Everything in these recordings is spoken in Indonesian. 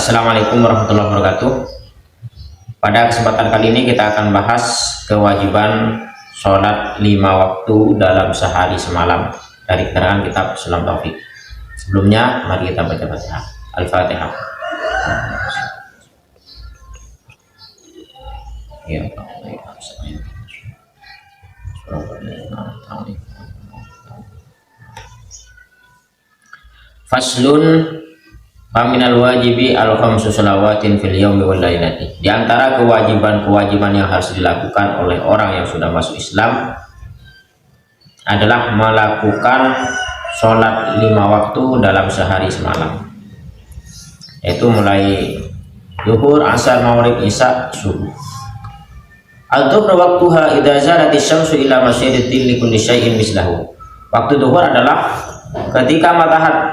Assalamualaikum warahmatullahi wabarakatuh. Pada kesempatan kali ini kita akan bahas kewajiban sholat 5 waktu dalam sehari semalam dari keterangan kitab Sulam Taufik. Sebelumnya mari kita baca Fatihah. Al-Fatihah. Ya, Faslun Faminal wajibi al-khamsu shalawatin fil yaumi wal lailati. Di antara kewajiban-kewajiban yang harus dilakukan oleh orang yang sudah masuk Islam adalah melakukan sholat 5 waktu dalam sehari semalam, yaitu mulai zuhur, asar, maghrib, isya, subuh. Al-dhuhr waqtuha idza zalati syamsu ila masyriqin li kulli syai'in mislahu. Waktu zuhur adalah ketika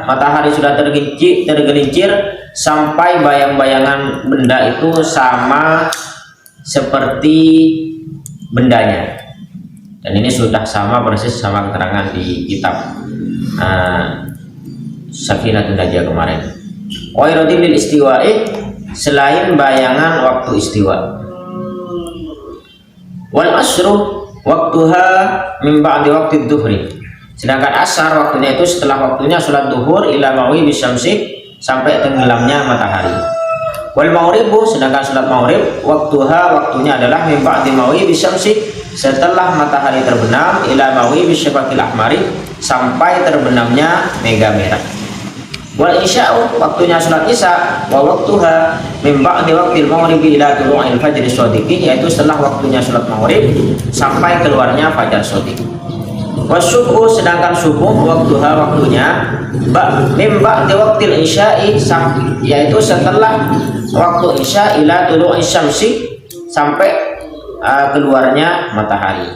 matahari sudah tergelincir sampai bayang-bayangan benda itu sama seperti bendanya, dan ini sudah sama persis sama keterangan di kitab Safinatun Najah kemarin. Wa iradil istiwa'i, selain bayangan waktu istiwa. Wal asru waktuha min ba'di waqti dhuhri. Sedangkan asar waktunya itu setelah waktunya sholat duhur ila maghribi syamsi, sampai tenggelamnya matahari. Wal maghribu, sedangkan sholat maghrib waktunya adalah min ba'di maghribi syamsi, setelah matahari terbenam ila maghribi syafaqil ahmari, sampai terbenamnya mega merah. Wal isya'u, waktunya sholat isya wa waktuha min ba'di waqtil maghribi ila tulu'il fajri shadiqi, yaitu setelah waktunya sholat maghrib sampai keluarnya fajar shadiq. Wasubuh, sedangkan subuh waktunya min ba'di waqtil isya'i, yaitu setelah waktu isya ila tulu'i syamsi, sampai keluarnya matahari.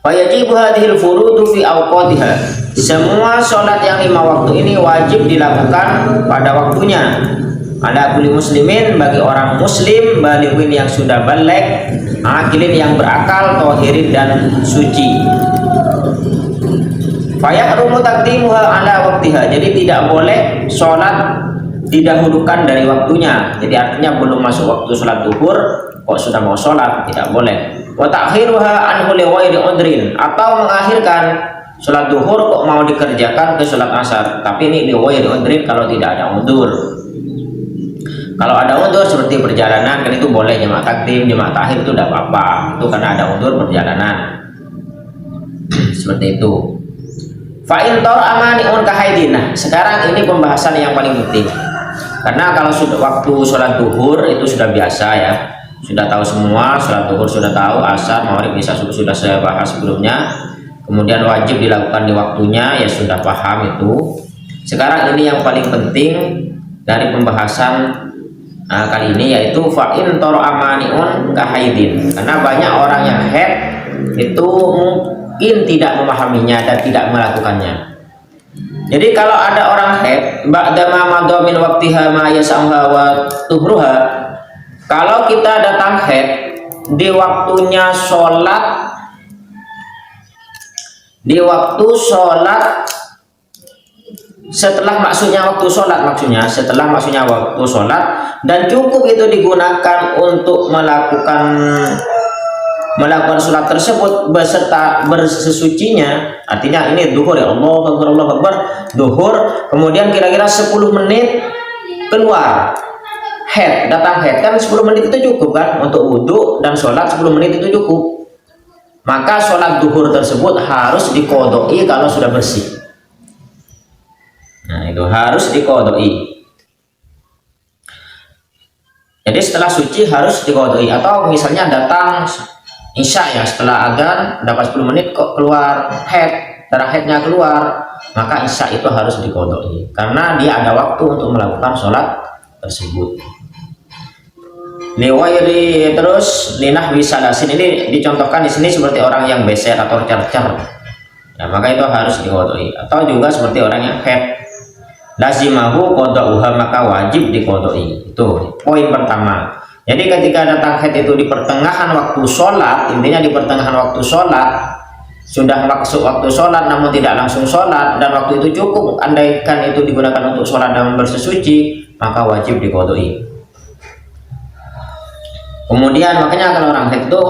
Wa yajibu hadhil furudu fi awqatiha. Semua sholat yang 5 waktu ini wajib dilakukan pada waktunya. Ala kulli muslimin, bagi orang muslim balighun yang sudah baligh, akilin yang berakal, tohirin dan suci. Fayahrumu taqdimuha ala waqtiha. Jadi tidak boleh sholat didahulukan dari waktunya. Jadi artinya belum masuk waktu sholat duhur kok sudah mau sholat, tidak boleh. Wa ta'khiruha anhu li ghairi udrin, atau mengakhirkan sholat duhur kok mau dikerjakan ke sholat asar, tapi ini li ghairi udrin kalau tidak ada udzur. Kalau ada udzur seperti perjalanan kan itu boleh jamaah takdim, jamaah takhir itu tidak apa-apa, itu karena ada udzur perjalanan. Seperti itu. Fa'in tor amani'un kahaidina. Sekarang ini pembahasan yang paling penting, karena kalau sudah waktu sholat duhur itu sudah biasa ya, sudah tahu semua, sholat duhur sudah tahu, asar, maghrib, isya, subuh sudah saya bahas sebelumnya. Kemudian wajib dilakukan di waktunya ya sudah paham itu. Sekarang ini yang paling penting dari pembahasan kali ini, yaitu fa'in tor amani'un kahaidin. Karena banyak orang yang haid itu mungkin tidak memahaminya dan tidak melakukannya. Jadi kalau ada orang haid ba'dama madha min waqtiha ma yas'uha wa tuhruha, kalau kita datang haid di waktunya sholat, di waktu sholat setelah maksudnya waktu sholat, dan cukup itu digunakan untuk melakukan sholat tersebut beserta bersesucinya. Artinya ini duhur ya, Allahu Akbar, duhur, kemudian kira-kira 10 menit keluar head, datang head, kan 10 menit itu cukup kan untuk wudhu dan sholat, 10 menit itu cukup. Maka sholat duhur tersebut harus diqodoi kalau sudah bersih. Nah itu harus diqodoi. Jadi setelah suci harus diqodoi. Atau misalnya datang isya ya, setelah adzan dapat 10 menit kok keluar head, darah headnya keluar, maka isya itu harus diqodoi karena dia ada waktu untuk melakukan sholat tersebut. Liwairi, terus linah bisalasin, ini dicontohkan di sini seperti orang yang beser atau cercer ya, maka itu harus diqodoi. Atau juga seperti orang yang head, lazimahu qodauha, maka wajib diqodoi. Itu poin pertama. Jadi ketika datang haid itu di pertengahan waktu sholat, intinya di pertengahan waktu sholat, sudah masuk waktu sholat namun tidak langsung sholat, dan waktu itu cukup andaikan itu digunakan untuk sholat dan bersesuci, maka wajib diqodoi. Kemudian makanya kalau orang haid itu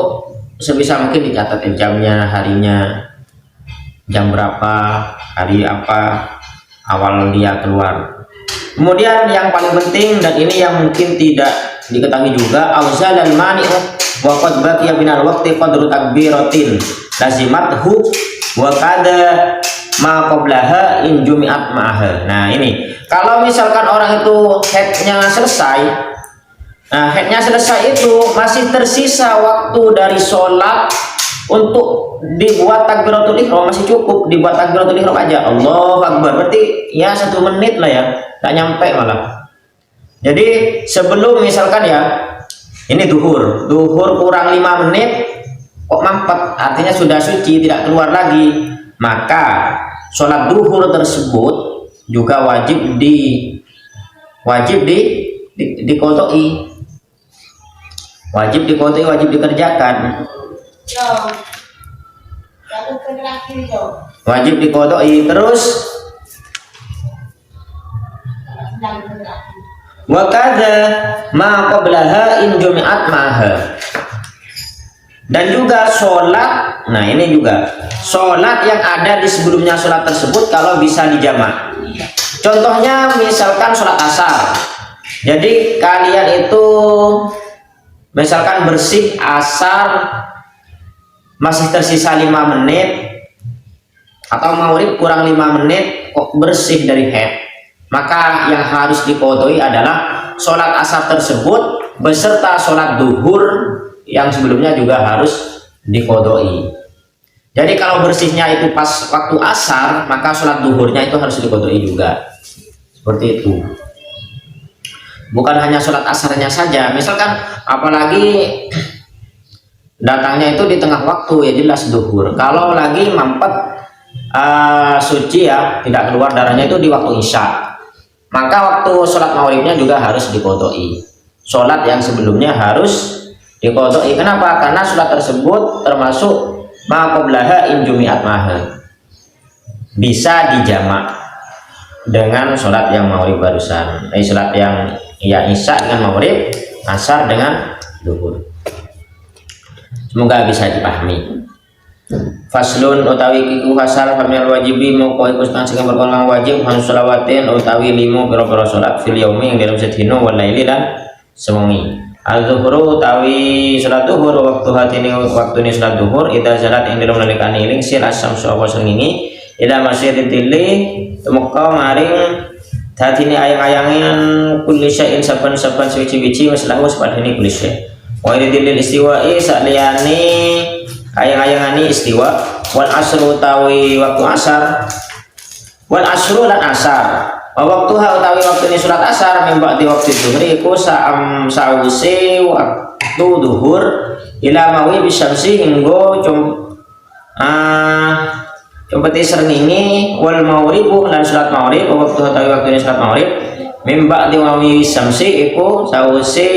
sebisa mungkin dicatat jamnya, harinya, jam berapa, hari apa awal dia keluar. Kemudian yang paling penting, dan ini yang mungkin tidak diketahui juga, auzal dan mani'u wa qad baqiya minal waqti qadru takbiratin lazimathu wa kada ma qablaha in jumi'at ma'aha. Nah ini kalau misalkan orang itu haidnya selesai, nah haidnya selesai itu masih tersisa waktu dari sholat untuk dibuat takbiratul ihram, masih cukup dibuat takbiratul ihram aja, Allahu Akbar, berarti ya 1 menit lah ya, tak nyampe malah. Jadi sebelum misalkan ya ini duhur kurang 5 menit kok mampet, artinya sudah suci tidak keluar lagi, maka sholat duhur tersebut juga wajib diqodoi, wajib dikerjakan, wajib diqodoi. Terus wa kadza ma qablaha in jumi'at ma'aha, dan juga sholat, nah ini juga sholat yang ada di sebelumnya sholat tersebut kalau bisa dijamak. Contohnya misalkan sholat asar, jadi kalian itu misalkan bersih asar masih tersisa 5 menit, atau maghrib kurang 5 menit kok bersih dari haid, maka yang harus diqodoi adalah sholat asar tersebut beserta sholat duhur yang sebelumnya juga harus diqodoi. Jadi kalau bersihnya itu pas waktu asar, maka sholat duhurnya itu harus diqodoi juga, seperti itu. Bukan hanya sholat asarnya saja, misalkan apalagi datangnya itu di tengah waktu, ya jelas duhur. Kalau lagi mampet suci ya, tidak keluar darahnya itu di waktu isya, maka waktu sholat maghribnya juga harus diqodoi. Sholat yang sebelumnya harus diqodoi. Kenapa? Karena sholat tersebut termasuk ma qablaha in jumi'at ma'aha, bisa dijamak dengan sholat yang maghrib barusan, sholat yang ya isya dengan maghrib, asar dengan duhur. Semoga bisa dipahami. Faslun utawi kiku fasal famil wajibi moko iku sing berkolang wajib han sholawatin utawi 5 pira-pira salat fil yaumi yang dalam sedina wal laili lan sewengi. Al-zuhru utawi salat zuhur waktu hatine waktune salat zuhur ida salat ing dalam nalikane iling sil asam sapa srengenge ila masyiditilli temeka maring hatine ayang-ayangan kulli syai'in saban-saban suci-suci waslahu sepadane kulli syai'. Wa idil istiwa'i saliyane ayang-ayangani istiwa wal asru utawi waktu asar wal asru lan asar waktuha utawi waktune salat asar mimba di waktu zuhri iku sause waktu duhur ila mawi bisyamsi hinggo competi srengenge wal maghribu lan salat maghrib waktu utawi waktune salat maghrib mimba di mawi bisyamsi iku sause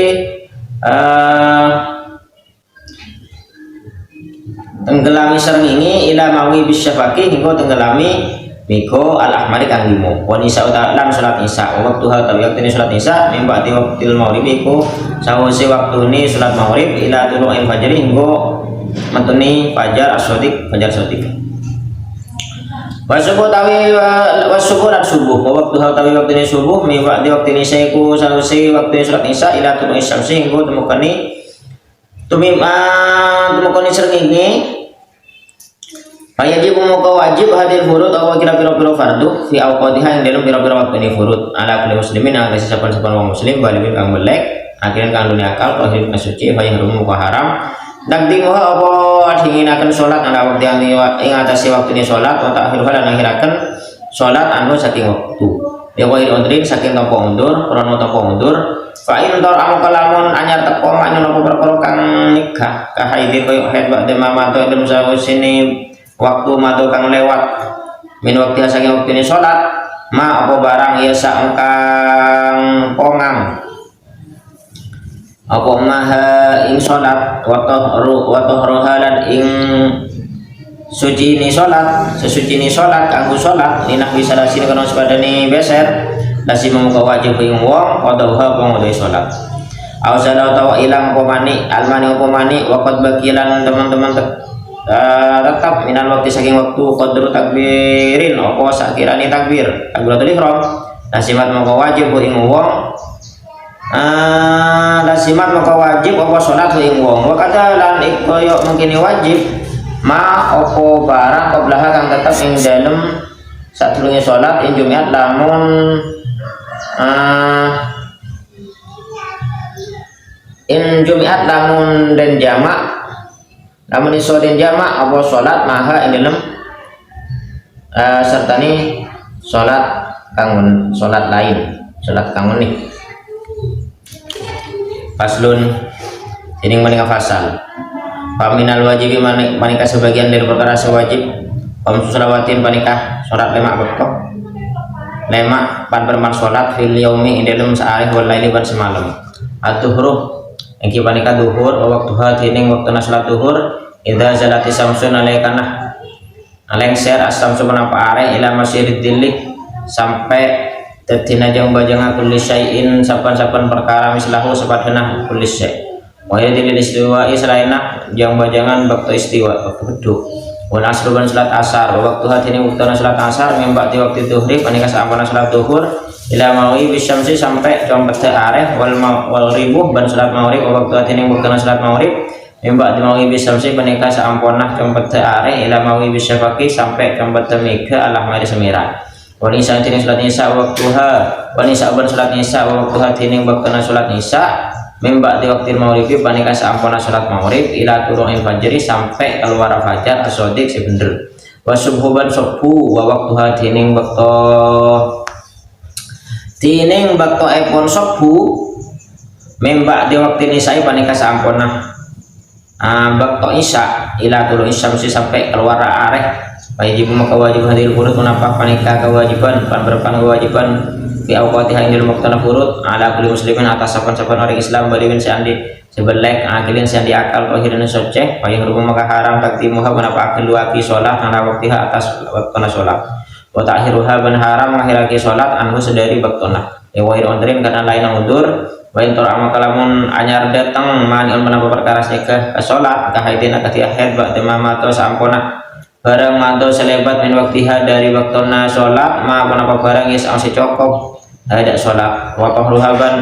tenggelami srengenge ila mawi bisyafaqi hingga tenggelami miko al ahmari kang limo wa nisa lan salat isya waktu utawi salat isya mimba di waktil maghrib iku sawise waktune salat maghrib ila tulu'il fajr hingga metune fajar as-shadiq fajar shadiq wa subuh utawi wa subuh lan subuh waktu utawi waktune subuh mimba di waktine isya iku sawise waktune salat isya ila tulu'il syamsi hingga temukane temukane srengenge. Wajib muka wajib hadir furud atau kira-kira fardu fi awqatiha yang dalam kira-kira waktu ini furud ala kulli muslimin yang kasih sapan-sapan wong muslim balikin kang melek akhirnya kang dunia akal lahir suci fa yahrum muka haram dagding apa dinginaken salat ala waktu yang ing atase waktu ini salat wa ta'khirha lan akhiraken salat anu saking waktu ya wa idrin saking tampa undur krana tampa undur fa in tar amkalamun anyar teko manyen apa perkara kang nikah kahaidin koyo haid ba'da mamato dem sawusine waktu madu kang lewat min waktu saking waktu ini sholat ma apa barang ya sangkang pongang apa maha ing sholat watoh rohalan ing suci ini sholat sesuci ini sholat kanggo sholat ninah bisa sini kono sepadane beser lazim muka wajib ing wong qadauha pangudai salat aw sada tawa ilang pomani almani pomani waqad bakilan teman-teman tetap minal waktu saking waktu qadru takbirin apa sakirani takbir takbiratul ihram lasimat maka wajib ing wong lasimat maka wajib apa salat ing wong wa kata lan koyo mungkin wajib ma apa barang qablaha kang tetep ing dalem sadurunge salat ing Jumat lamun in Jumat lamun dan jamak namun iso den jamak apa salat maha ing dalem sertane salat kang salat lain salat kang menik faslun ini manika fasal paminal wajib manika sebagian dari perkara sewajib salawatin panika salat lemak bekok lemak pan perman salat fil yaumi ing dalem saari wal laili ban semalam atuhruh engki panika duhur waktuha tining waktuna salat duhur idza zalati samsun alaikana alengser as-samsu menapa are ila masyirid dilik sampai tetina jang bajang kulli syai'in sapan-sapan perkara mislahu sapadana kulli syai' wa yadil istiwa israina jang bajangan waktu istiwa waktu beduk wal asru ban salat asar waktu hatini waktuna salat asar mimba di waktu duhri panika sampana salat duhur ila mawi bisyamsi sampai jam pete areh wal ribuh ban salat maghrib waktu atine waktuna salat maghrib mimba di mawi bisyamsi panika sampana jam pete areh ila mawi bisyafaqi sampai jam pete mega alah mari semiran wanisa tine salat isya waktuha wanisa ban salat isya waktuha tine waktuna salat isya mimba di waktu maghrib panika sampana salat maghrib ila turu'il fajri sampai keluar fajar as-shadiq si bener wa subhuban subuh wa waktuha tine waktu tining bakto epon sobu membak di waktu ini saya panika sampona bakto isya ila tulu isyamsi sampai keluar areh wajib maka wajib hadir furud menapa panika kewajiban pan berpan kewajiban di awqatiha ing waktu furud ala kulli muslimin atas sapan-sapan orang Islam baliwin seandi sebelek akilin seandi akal tohirin soceh payah rumah maka haram takdimuha menapa akil luaki sholat ala waktiha atas waktu sholat wa ta'khiruha ban haram ngakhirake salat anhu sedari waktuna wa iron karena lain mundur wa intor amakalamun anyar datang man menapa perkara nikah salat kahaidina kati akhir ba'da mamato sampona barang manto selebat min waktiha dari waktuna salat ma menapa barang is ang secokop ada salat wa tahruha ban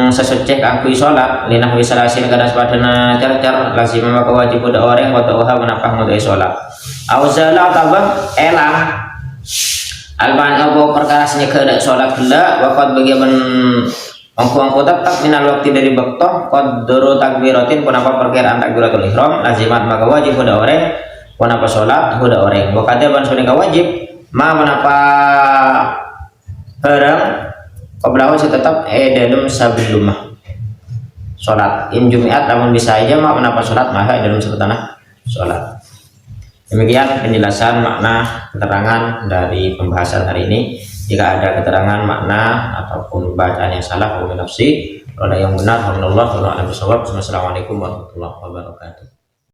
sesecek aku salat linah wisalasin kada sepadana carcar lazim maka wajib udah orang wa ta'uha menapa ngudai salat auzala tabah elang alban apa perkara senya kedak salat gela waqad bagian angku tetap minal waktu dari waktu qadru takbiratin punapa perkiraan takbiratul ihram lazimat maka wajib udah orang punapa salat udah orang wa kadza ban sunika wajib ma menapa barang qablahu tetap dalam sabilumah salat in Jumat namun bisa aja ma menapa salat maha dalam setanah salat. Demikian penjelasan makna keterangan dari pembahasan hari ini. Jika ada keterangan makna ataupun bacaan yang salah, nafsi, kalau ada yang benar, alhamdulillah, wassalamualaikum warahmatullahi wabarakatuh.